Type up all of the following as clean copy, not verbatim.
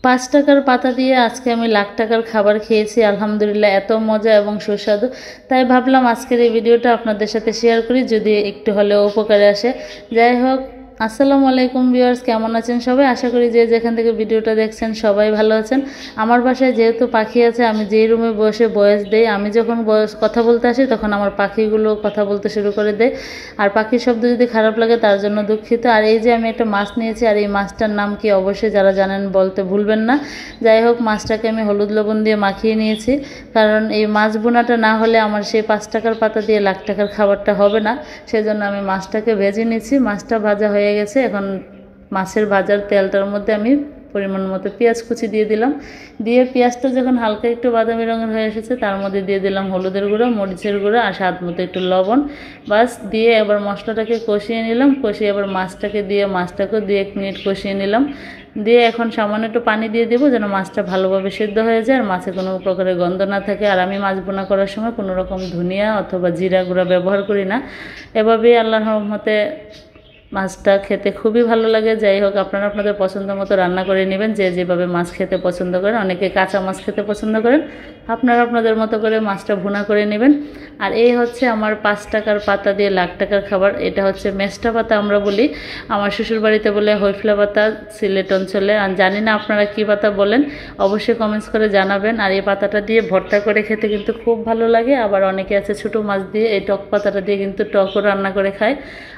5 টাকার পাতা দিয়ে আজকে আমি লাখ টাকার খাবার খেয়েছি। আলহামদুলিল্লাহ, এত মজা এবং সুস্বাদু। তাই ভাবলাম আজকের এই ভিডিওটা আপনাদের সাথে শেয়ার করি, যদি একটু হলেও উপকারে আসে। যাই হোক, আসসালামু আলাইকুম ভিউয়ার্স, কেমন আছেন সবাই? আশা করি যে যেখান থেকে ভিডিওটা দেখছেন সবাই ভালো আছেন। আমার বাসায় যেহেতু পাখি আছে, আমি যেই রুমে বসে ভয়েস দেই, আমি যখন কথা বলতে আসি তখন আমার পাখিগুলো কথা বলতে শুরু করে দেয়। আর পাখির শব্দ যদি খারাপ লাগে তার জন্য দুঃখিত। আর এই যে আমি একটা মাছ নিয়েছি, আর এই মাছটার নাম কি অবশ্যই যারা জানেন বলতে ভুলবেন না। যাই হোক, মাছটাকে আমি হলুদ লবণ দিয়ে মাখিয়ে নিয়েছি, কারণ এই মাছ বোনাটা না হলে আমার সেই 5 টাকার পাতা দিয়ে লাখ টাকার খাবারটা হবে না। সেজন্য আমি মাছটাকে ভেজে নিয়েছি। মাছটা ভাজা হয়ে গেছে। এখন মাছের ভাজার তেলটার মধ্যে আমি পরিমাণ মতো পেঁয়াজ কুচি দিয়ে দিলাম। দিয়ে পেঁয়াজটা যখন হালকা একটু বাদামি রঙের হয়ে এসেছে, তার মধ্যে দিয়ে দিলাম হলুদের গুঁড়ো, মরিচের গুঁড়ো আর স্বাদ মতো একটু লবণ। বাস দিয়ে এবার মশলাটাকে কষিয়ে নিলাম। কষিয়ে এবার মাছটাকে দিয়ে 1 মিনিট কষিয়ে নিলাম। দিয়ে এখন সামান্য একটু পানি দিয়ে দেবো, যেন মাছটা ভালোভাবে সিদ্ধ হয়ে যায় আর মাছে কোনো প্রকারের গন্ধ না থাকে। আর আমি মাছ বোনা করার সময় কোনো রকম ধনিয়া অথবা জিরা গুঁড়া ব্যবহার করি না। এভাবেই আল্লাহর রহমতে মাছটা খেতে খুবই ভালো লাগে। যাই হোক, আপনারা আপনাদের পছন্দ মতো রান্না করে নেবেন, যে যেভাবে মাছ খেতে পছন্দ করেন। অনেকে কাঁচা মাছ খেতে পছন্দ করেন, আপনারা আপনাদের মতো করে মাছটা ভুনা করে নেবেন। আর এই হচ্ছে আমার 5 টাকার পাতা দিয়ে লাখ টাকার খাবার। এটা হচ্ছে মেস্টা পাতা আমরা বলি, আমার শ্বশুর বাড়িতে বলে হইফলা পাতা সিলেট অঞ্চলে। আর জানি না আপনারা কী পাতা বলেন, অবশ্যই কমেন্টস করে জানাবেন। আর এই পাতাটা দিয়ে ভর্তা করে খেতে কিন্তু খুব ভালো লাগে। আবার অনেকে আছে ছোটো মাছ দিয়ে এই টক পাতাটা দিয়ে কিন্তু টকও রান্না করে খায়।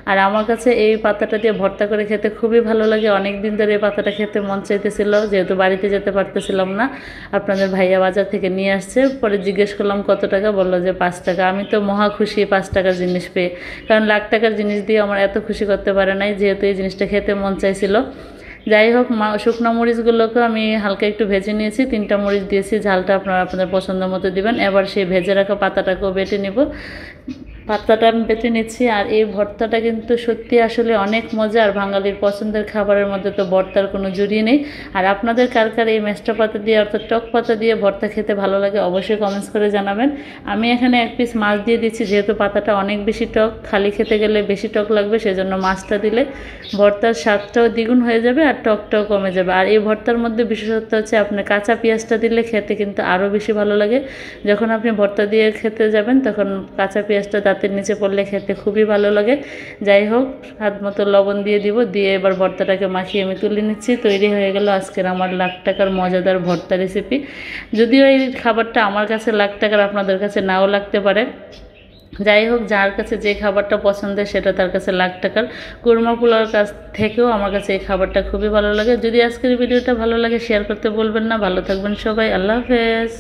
আর আমার কাছে এই পাতাটা দিয়ে ভর্তা করে খেতে খুবই ভালো লাগে। অনেক দিন ধরে এই পাতাটা খেতে মন চাইতেছিল, যেহেতু বাড়িতে যেতে পারতেছিলাম না। আপনাদের ভাইয়া বাজার থেকে নিয়ে আসছে। পরে জিজ্ঞেস করলাম কত টাকা, বললো যে 5 টাকা। আমি তো মহা খুশি 5 টাকার জিনিস পেয়ে, কারণ লাখ টাকার জিনিস দিয়ে আমার এত খুশি করতে পারে নাই, যেহেতু এই জিনিসটা খেতে মন চাইছিল। যাই হোক, শুকনো মরিচগুলোকে আমি হালকা একটু ভেজে নিয়েছি। 3টা মরিচ দিয়েছি, ঝালটা আপনারা আপনাদের পছন্দ মতো দিবেন। এবার সেই ভেজে রাখা পাতাটাকেও বেটে নেব। পাতাটা আমি বেটে নিচ্ছি। আর এই ভর্তাটা কিন্তু সত্যি আসলে অনেক মজা। আর বাঙালির পছন্দের খাবারের মধ্যে তো ভর্তার কোনো জুড়ি নেই। আর আপনাদের কার কার এই মেস্টা পাতা দিয়ে অর্থাৎ টক পাতা দিয়ে ভর্তা খেতে ভালো লাগে, অবশ্যই কমেন্টস করে জানাবেন। আমি এখানে 1 পিস মাছ দিয়ে দিচ্ছি, যেহেতু পাতাটা অনেক বেশি টক, খালি খেতে গেলে বেশি টক লাগবে, সেজন্য মাছটা দিলে ভর্তার স্বাদটাও দ্বিগুণ হয়ে যাবে আর টকটাও কমে যাবে। আর এই ভর্তার মধ্যে বিশেষত্ব হচ্ছে আপনার কাঁচা পেঁয়াজটা দিলে খেতে কিন্তু আরও বেশি ভালো লাগে। যখন আপনি ভর্তা দিয়ে খেতে যাবেন তখন কাঁচা পেঁয়াজটা দাঁতের নিচে পড়লে খেতে খুবই ভালো লাগে। যাই হোক, স্বাদ মতো লবণ দিয়ে দিব। দিয়ে এবার ভর্তাটাকে মাখিয়ে আমি তুলে নিচ্ছি। তৈরি হয়ে গেল আজকের আমার লাখ টাকার মজাদার ভর্তা রেসিপি। যদিও এই খাবারটা আমার কাছে লাখ টাকার, আপনাদের কাছে নাও লাগতে পারে। যাই হোক, যার কাছে যে খাবারটা পছন্দের সেটা তার কাছে লাখ টাকার। কুরমা পোলাওর কাছ থেকেও আমার কাছে এই খাবারটা খুবই ভালো লাগে। যদি আজকের ভিডিওটা ভালো লাগে শেয়ার করতে বলবেন না। ভালো থাকবেন সবাই, আল্লাহ হাফেজ।